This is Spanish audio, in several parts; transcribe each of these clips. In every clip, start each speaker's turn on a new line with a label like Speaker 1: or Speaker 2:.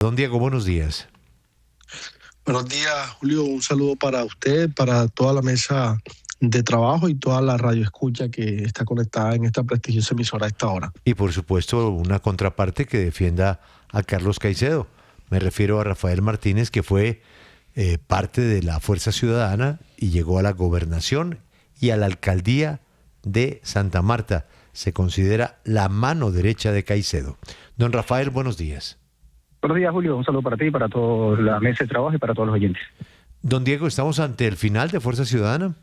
Speaker 1: Don Diego, buenos días.
Speaker 2: Buenos días, Julio. Un saludo para usted, para toda la mesa de trabajo y toda la radio escucha que está conectada en esta prestigiosa emisora a esta hora.
Speaker 1: Y por supuesto, una contraparte que defienda a Carlos Caicedo. Me refiero a Rafael Martínez, que fue parte de la Fuerza Ciudadana y llegó a la gobernación y a la alcaldía de Santa Marta. Se considera la mano derecha de Caicedo. Don Rafael, buenos días.
Speaker 3: Buenos días, Julio. Un saludo para ti, para toda la mesa de trabajo y para todos los oyentes.
Speaker 1: Don Diego, ¿estamos ante el final de Fuerza Ciudadana?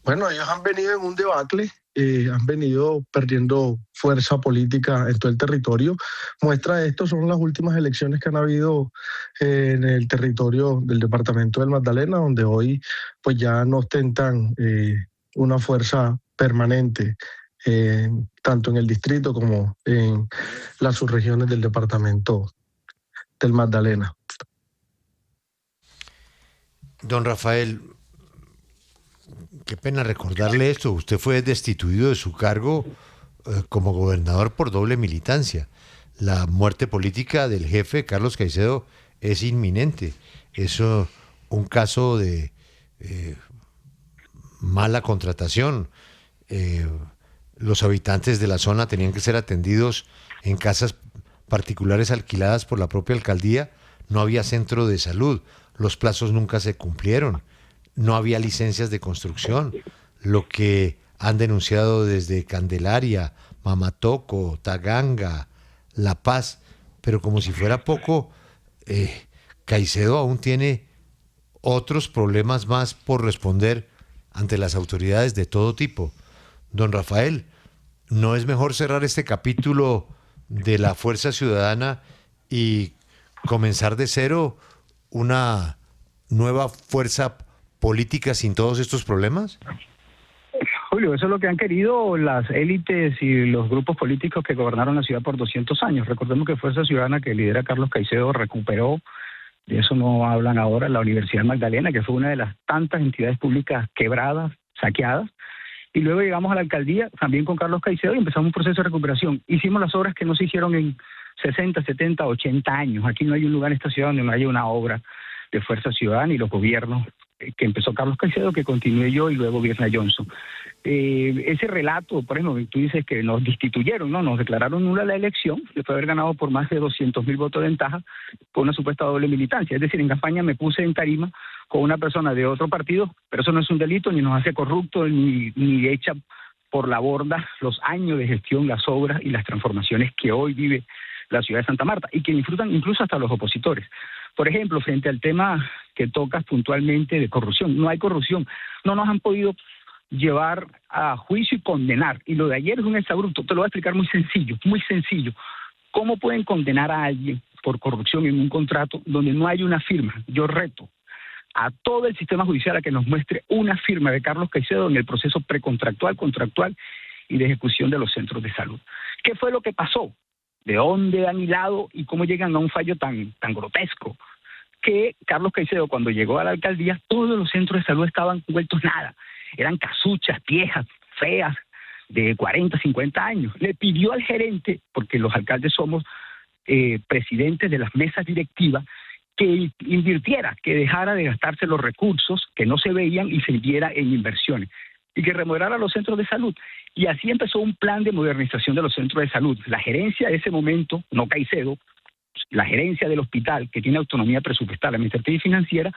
Speaker 2: Bueno, ellos han venido en un debacle, han venido perdiendo fuerza política en todo el territorio. Muestra de esto son las últimas elecciones que han habido en el territorio del departamento del Magdalena, donde hoy pues ya no ostentan una fuerza permanente, tanto en el distrito como en las subregiones del departamento del Magdalena.
Speaker 1: Don Rafael, qué pena recordarle esto. Usted fue destituido de su cargo como gobernador por doble militancia. La muerte política del jefe Carlos Caicedo es inminente. Es un caso de mala contratación. Los habitantes de la zona tenían que ser atendidos en casas particulares alquiladas por la propia alcaldía. No había centro de salud. Los plazos nunca se cumplieron. No había licencias de construcción. Lo que han denunciado desde Candelaria, Mamatoco, Taganga, La Paz. Pero como si fuera poco, Caicedo aún tiene otros problemas más por responder ante las autoridades de todo tipo. Don Rafael, ¿no es mejor cerrar este capítulo de la Fuerza Ciudadana y comenzar de cero una nueva fuerza política sin todos estos problemas?
Speaker 3: Julio, eso es lo que han querido las élites y los grupos políticos que gobernaron la ciudad por 200 años. Recordemos que Fuerza Ciudadana, que lidera Carlos Caicedo, recuperó, de eso no hablan ahora, la Universidad Magdalena, que fue una de las tantas entidades públicas quebradas, saqueadas. Y luego llegamos a la alcaldía, también con Carlos Caicedo, y empezamos un proceso de recuperación. Hicimos las obras que no se hicieron en 60, 70, 80 años. Aquí no hay un lugar en esta ciudad donde no haya una obra de Fuerza Ciudadana y los gobiernos que empezó Carlos Caicedo, que continué yo y luego gobierna Johnson. Ese relato, por ejemplo, tú dices que nos destituyeron, no, nos declararon nula la elección, después de haber ganado por más de 200,000 votos de ventaja, con una supuesta doble militancia. Es decir, en campaña me puse en tarima con una persona de otro partido, pero eso no es un delito, ni nos hace corruptos, ni echa por la borda los años de gestión, las obras y las transformaciones que hoy vive la ciudad de Santa Marta, y que disfrutan incluso hasta los opositores. Por ejemplo, frente al tema que tocas puntualmente de corrupción, no hay corrupción, no nos han podido llevar a juicio y condenar, y lo de ayer es un exabrupto. Te lo voy a explicar muy sencillo, muy sencillo. ¿Cómo pueden condenar a alguien por corrupción en un contrato donde no hay una firma? Yo reto a todo el sistema judicial a que nos muestre una firma de Carlos Caicedo en el proceso precontractual, contractual y de ejecución de los centros de salud. ¿Qué fue lo que pasó? ¿De dónde han hilado y cómo llegan a un fallo tan grotesco? Que Carlos Caicedo, cuando llegó a la alcaldía, todos los centros de salud estaban vueltos nada. Eran casuchas, viejas, feas, de 40, 50 años. Le pidió al gerente, porque los alcaldes somos presidentes de las mesas directivas, que invirtiera, que dejara de gastarse los recursos que no se veían y se inviera en inversiones, y que remodelara los centros de salud. Y así empezó un plan de modernización de los centros de salud. La gerencia de ese momento, no Caicedo, la gerencia del hospital, que tiene autonomía presupuestal, administrativa y financiera,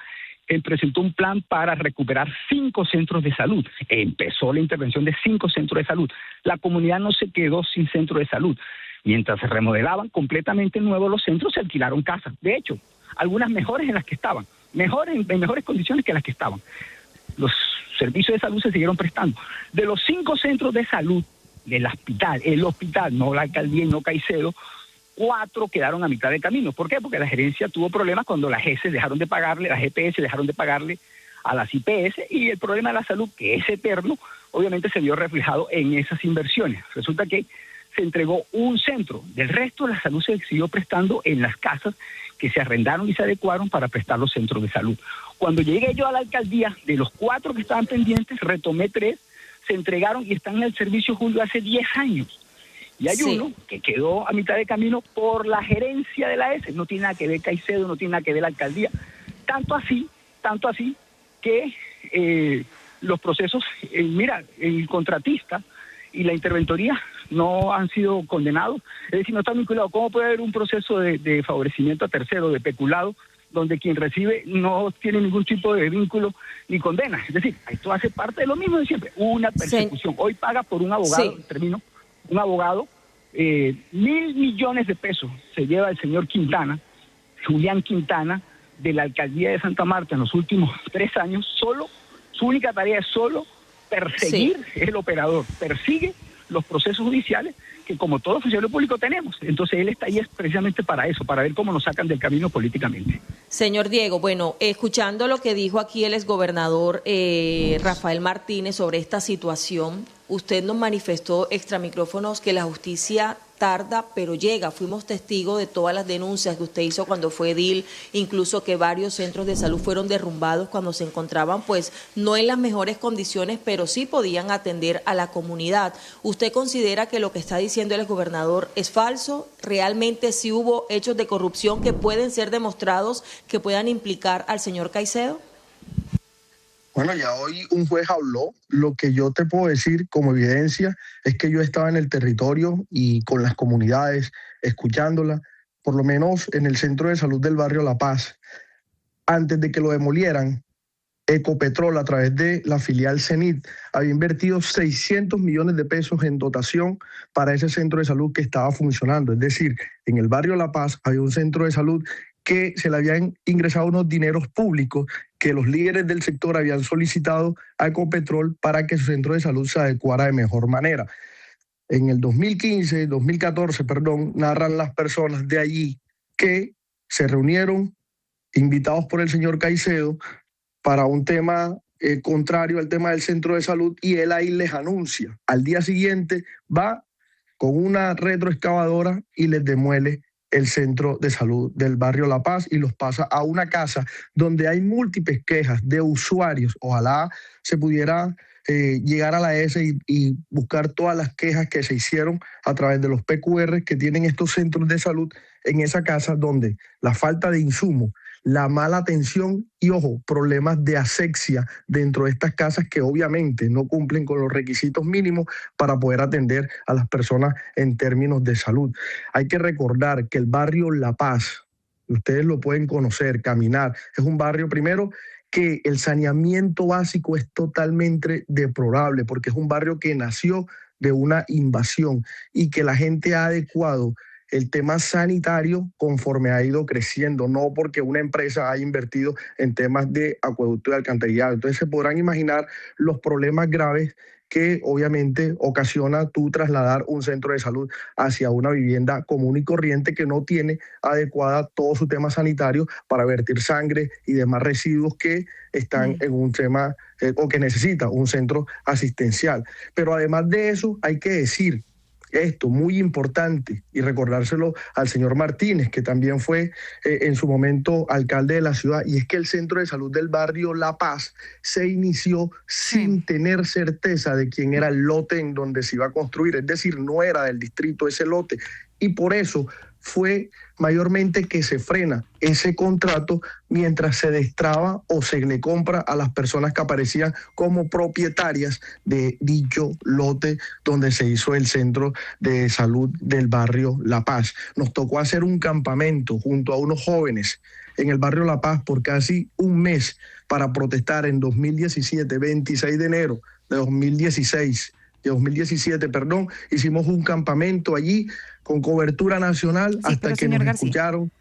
Speaker 3: presentó un plan para recuperar 5 centros de salud. Empezó la intervención de 5 centros de salud. La comunidad no se quedó sin centro de salud. Mientras se remodelaban completamente nuevos los centros, se alquilaron casas. De hecho, algunas mejores en las que estaban, en mejores condiciones que las que estaban. Los servicios de salud se siguieron prestando. De los 5 centros de salud del hospital, el hospital, no la alcaldía y no Caicedo, 4 quedaron a mitad de camino. ¿Por qué? Porque la gerencia tuvo problemas cuando las GES dejaron de pagarle, las GPS dejaron de pagarle a las IPS, y el problema de la salud, que es eterno, obviamente se vio reflejado en esas inversiones. Resulta que se entregó un centro, del resto la salud se siguió prestando en las casas que se arrendaron y se adecuaron para prestar los centros de salud. Cuando llegué yo a la alcaldía, de los 4 que estaban pendientes, retomé 3, se entregaron y están en el servicio, Julio, hace 10 años. Y hay uno que quedó a mitad de camino por la gerencia de la ESE. No tiene nada que ver Caicedo, no tiene nada que ver la alcaldía. Tanto así que los procesos, mira, el contratista y la interventoría no han sido condenados. Es decir, no están vinculados. ¿Cómo puede haber un proceso de favorecimiento a tercero, de peculado, donde quien recibe no tiene ningún tipo de vínculo ni condena? Es decir, esto hace parte de lo mismo de siempre, una persecución. Hoy paga por un abogado, termino, un abogado, 1.000 millones de pesos se lleva el señor Quintana, Julián Quintana, de la alcaldía de Santa Marta en los últimos 3 años. Solo, su única tarea es solo perseguir, es el operador, persigue los procesos judiciales que como todo funcionario público tenemos. Entonces él está ahí es precisamente para eso, para ver cómo nos sacan del camino políticamente.
Speaker 4: Señor Diego, bueno, escuchando lo que dijo aquí el exgobernador Rafael Martínez sobre esta situación, usted nos manifestó extra micrófonos que la justicia tarda, pero llega. Fuimos testigos de todas las denuncias que usted hizo cuando fue edil, incluso que varios centros de salud fueron derrumbados cuando se encontraban, pues, no en las mejores condiciones, pero sí podían atender a la comunidad. ¿Usted considera que lo que está diciendo el exgobernador es falso? ¿Realmente sí hubo hechos de corrupción que pueden ser demostrados, que puedan implicar al señor Caicedo?
Speaker 2: Bueno, ya hoy un juez habló. Lo que yo te puedo decir como evidencia es que yo estaba en el territorio y con las comunidades, escuchándola, por lo menos en el centro de salud del barrio La Paz. Antes de que lo demolieran, Ecopetrol, a través de la filial CENIT, había invertido 600 millones de pesos en dotación para ese centro de salud que estaba funcionando. Es decir, en el barrio La Paz había un centro de salud que se le habían ingresado unos dineros públicos que los líderes del sector habían solicitado a Ecopetrol para que su centro de salud se adecuara de mejor manera. En el 2014, narran las personas de allí que se reunieron, invitados por el señor Caicedo, para un tema contrario al tema del centro de salud, y él ahí les anuncia. Al día siguiente va con una retroexcavadora y les demuele el centro de salud del barrio La Paz y los pasa a una casa donde hay múltiples quejas de usuarios. Ojalá se pudiera llegar a la ESE y buscar todas las quejas que se hicieron a través de los PQR que tienen estos centros de salud en esa casa, donde la falta de insumos, la mala atención y, ojo, problemas de asepsia dentro de estas casas que obviamente no cumplen con los requisitos mínimos para poder atender a las personas en términos de salud. Hay que recordar que el barrio La Paz, ustedes lo pueden conocer, caminar, es un barrio primero que el saneamiento básico es totalmente deplorable, porque es un barrio que nació de una invasión y que la gente ha adecuado el tema sanitario conforme ha ido creciendo, no porque una empresa haya invertido en temas de acueducto y alcantarillado. Entonces se podrán imaginar los problemas graves que obviamente ocasiona tú trasladar un centro de salud hacia una vivienda común y corriente que no tiene adecuada todo su tema sanitario para vertir sangre y demás residuos que están en un tema o que necesita un centro asistencial. Pero además de eso hay que decir esto, muy importante, y recordárselo al señor Martínez, que también fue en su momento alcalde de la ciudad, y es que el centro de salud del barrio La Paz se inició sin tener certeza de quién era el lote en donde se iba a construir, es decir, no era del distrito ese lote, y por eso fue mayormente que se frena ese contrato mientras se destraba o se le compra a las personas que aparecían como propietarias de dicho lote donde se hizo el centro de salud del barrio La Paz. Nos tocó hacer un campamento junto a unos jóvenes en el barrio La Paz por casi un mes para protestar en 2017, 26 de enero de 2017, hicimos un campamento allí con cobertura nacional hasta que nos escucharon.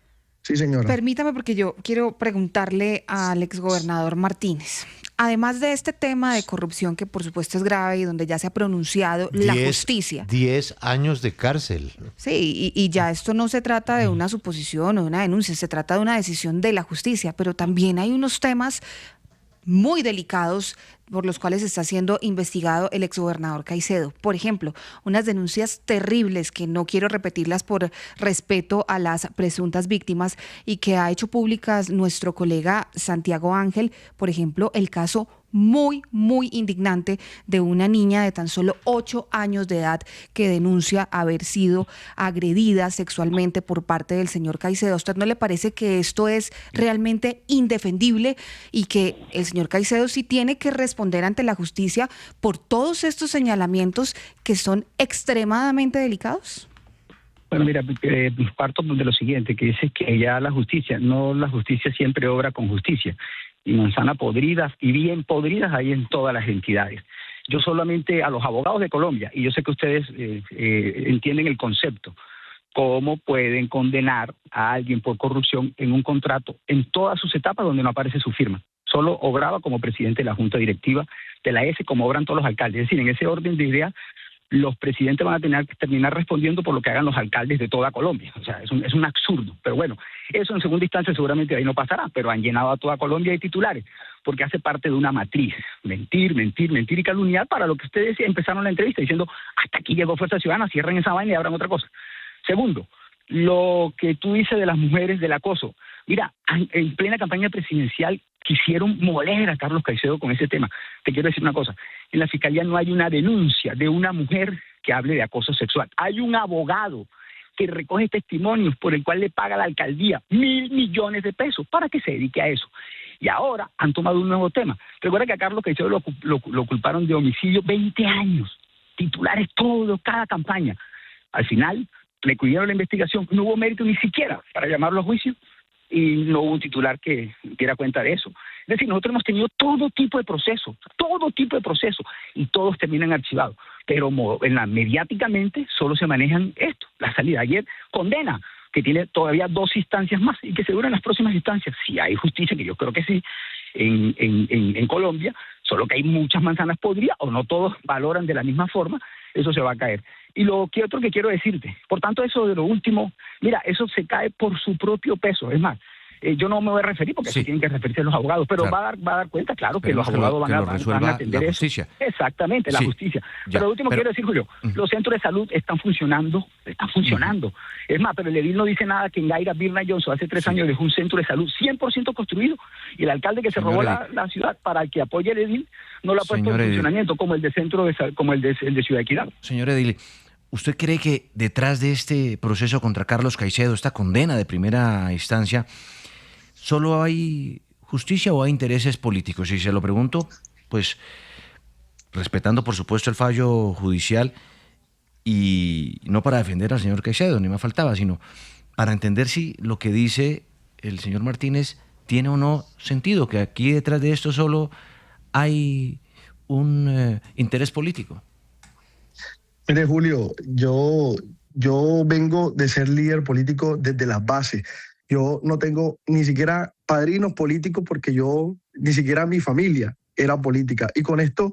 Speaker 2: Sí, señora.
Speaker 5: Permítame, porque yo quiero preguntarle al exgobernador Martínez. Además de este tema de corrupción, que por supuesto es grave y donde ya se ha pronunciado la justicia.
Speaker 1: 10 años de cárcel.
Speaker 5: Sí, y ya esto no se trata de una suposición o de una denuncia, se trata de una decisión de la justicia, pero también hay unos temas muy delicados por los cuales está siendo investigado el exgobernador Caicedo. Por ejemplo, unas denuncias terribles que no quiero repetirlas por respeto a las presuntas víctimas y que ha hecho públicas nuestro colega Santiago Ángel, por ejemplo, el caso muy, muy indignante de una niña de tan solo 8 años de edad que denuncia haber sido agredida sexualmente por parte del señor Caicedo. ¿A usted no le parece que esto es realmente indefendible y que el señor Caicedo sí tiene que responder ante la justicia por todos estos señalamientos que son extremadamente delicados?
Speaker 3: Bueno, mira, parto de lo siguiente, que dice que ya la justicia siempre obra con justicia. Y manzana podridas y bien podridas hay en todas las entidades. Yo solamente a los abogados de Colombia, y yo sé que ustedes entienden el concepto, cómo pueden condenar a alguien por corrupción en un contrato en todas sus etapas donde no aparece su firma. Solo obraba como presidente de la Junta Directiva de la ESE, como obran todos los alcaldes. Es decir, en ese orden de ideas, los presidentes van a tener que terminar respondiendo por lo que hagan los alcaldes de toda Colombia. O sea, es un absurdo. Pero bueno, eso en segunda instancia seguramente ahí no pasará, pero han llenado a toda Colombia de titulares, porque hace parte de una matriz. Mentir y calumniar, para lo que ustedes empezaron la entrevista diciendo, hasta aquí llegó Fuerza Ciudadana, cierren esa vaina y abran otra cosa. Segundo, lo que tú dices de las mujeres, del acoso. Mira, en plena campaña presidencial quisieron moler a Carlos Caicedo con ese tema. Te quiero decir una cosa, en la Fiscalía no hay una denuncia de una mujer que hable de acoso sexual. Hay un abogado que recoge testimonios por el cual le paga a la alcaldía 1.000 millones de pesos para que se dedique a eso. Y ahora han tomado un nuevo tema. Recuerda que a Carlos Caicedo lo culparon de homicidio 20 años, titulares todos, cada campaña. Al final le cuidaron la investigación, no hubo mérito ni siquiera para llamarlo a juicio y no hubo un titular que diera cuenta de eso. Es decir, nosotros hemos tenido todo tipo de procesos y todos terminan archivados, pero mediáticamente solo se manejan esto, la salida. Ayer condena, que tiene todavía 2 instancias más y que se duran las próximas instancias. Si hay justicia, que yo creo que sí, en Colombia, solo que hay muchas manzanas podridas o no todos valoran de la misma forma, eso se va a caer. Y lo que otro que quiero decirte, por tanto, eso de lo último, mira, eso se cae por su propio peso. Es más, yo no me voy a referir porque sí tienen que referirse a los abogados, pero claro, va a dar cuenta, claro, que los abogados van a atender
Speaker 1: la justicia.
Speaker 3: Eso. Exactamente, la justicia. Pero lo último quiero decir, Julio, los centros de salud están funcionando. Es más, pero el edil no dice nada que en Gaira, Birna Johnson hace 3 años dejó un centro de salud 100% construido y el alcalde que se robó la ciudad para el que apoye el edil no lo ha puesto en funcionamiento, como el de centro de como el de Ciudad Equidad.
Speaker 6: Señor edil, ¿usted cree que detrás de este proceso contra Carlos Caicedo, esta condena de primera instancia, solo hay justicia o hay intereses políticos? Y se lo pregunto, pues, respetando por supuesto el fallo judicial y no para defender al señor Caicedo, ni más faltaba, sino para entender si lo que dice el señor Martínez tiene o no sentido, que aquí detrás de esto solo hay un interés político.
Speaker 2: Mire, Julio, yo vengo de ser líder político desde las bases. Yo no tengo ni siquiera padrinos políticos porque ni siquiera mi familia era política. Y con esto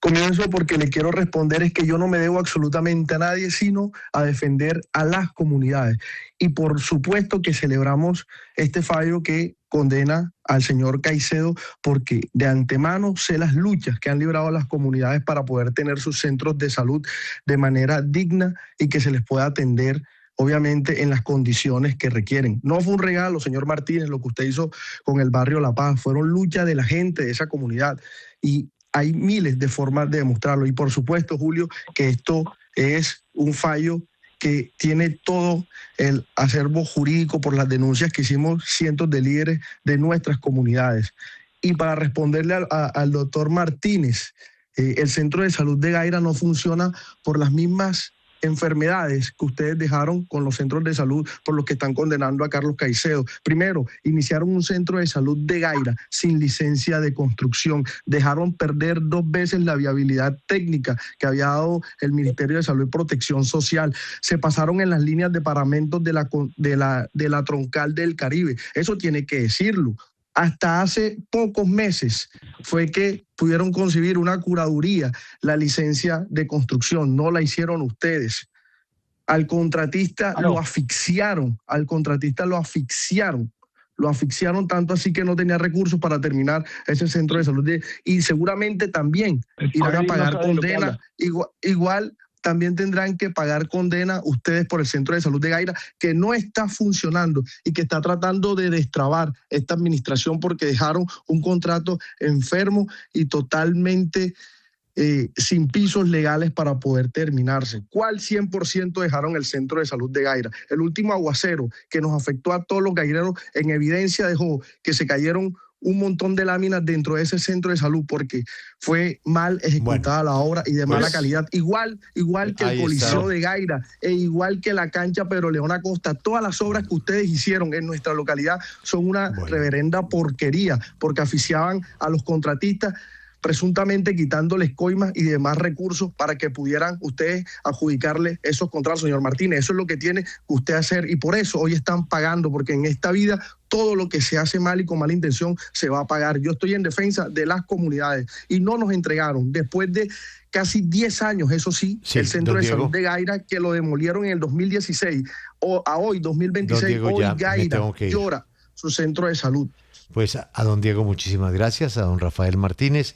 Speaker 2: comienzo porque le quiero responder es que yo no me debo absolutamente a nadie, sino a defender a las comunidades. Y por supuesto que celebramos este fallo que condena al señor Caicedo porque de antemano sé las luchas que han librado las comunidades para poder tener sus centros de salud de manera digna y que se les pueda atender obviamente en las condiciones que requieren. No fue un regalo, señor Martínez, lo que usted hizo con el barrio La Paz, fueron luchas de la gente de esa comunidad y hay miles de formas de demostrarlo. Y por supuesto, Julio, que esto es un fallo que tiene todo el acervo jurídico por las denuncias que hicimos cientos de líderes de nuestras comunidades. Y para responderle al doctor Martínez, el Centro de Salud de Gaira no funciona por las mismas enfermedades que ustedes dejaron con los centros de salud por los que están condenando a Carlos Caicedo. Primero, iniciaron un centro de salud de Gaira sin licencia de construcción. Dejaron perder 2 veces la viabilidad técnica que había dado el Ministerio de Salud y Protección Social. Se pasaron en las líneas de paramentos de la troncal del Caribe. Eso tiene que decirlo. Hasta hace pocos meses fue que pudieron concebir una curaduría, la licencia de construcción. No la hicieron ustedes. Al contratista lo asfixiaron. Lo asfixiaron tanto así que no tenía recursos para terminar ese centro de salud. Y seguramente también irán a pagar condena igual también tendrán que pagar condena ustedes por el Centro de Salud de Gaira, que no está funcionando y que está tratando de destrabar esta administración porque dejaron un contrato enfermo y totalmente sin pisos legales para poder terminarse. ¿Cuál 100% dejaron el Centro de Salud de Gaira? El último aguacero que nos afectó a todos los gaireros en evidencia dejó que se cayeron un montón de láminas dentro de ese centro de salud porque fue mal ejecutada la obra y de mala calidad. Igual que el Coliseo de Gaira e igual que la cancha Pedro León Acosta, todas las obras que ustedes hicieron en nuestra localidad son una reverenda porquería porque asfixiaban a los contratistas, presuntamente quitándoles coimas y demás recursos para que pudieran ustedes adjudicarle esos contratos, señor Martínez. Eso es lo que tiene usted hacer y por eso hoy están pagando, porque en esta vida todo lo que se hace mal y con mala intención se va a pagar. Yo estoy en defensa de las comunidades y no nos entregaron después de casi 10 años, eso sí, el Centro de Salud de Gaira, que lo demolieron en el 2016, a hoy, 2026, hoy Gaira llora su centro de salud.
Speaker 1: Pues a don Diego muchísimas gracias, a don Rafael Martínez.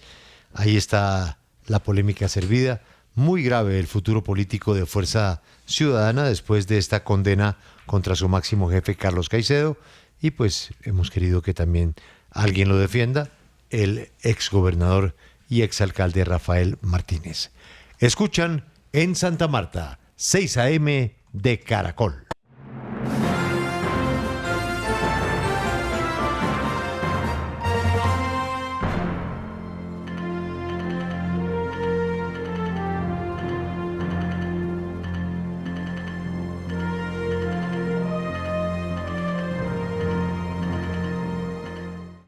Speaker 1: Ahí está la polémica servida. Muy grave el futuro político de Fuerza Ciudadana después de esta condena contra su máximo jefe Carlos Caicedo. Y pues hemos querido que también alguien lo defienda, el exgobernador y exalcalde Rafael Martínez. Escuchan en Santa Marta, 6 AM de Caracol.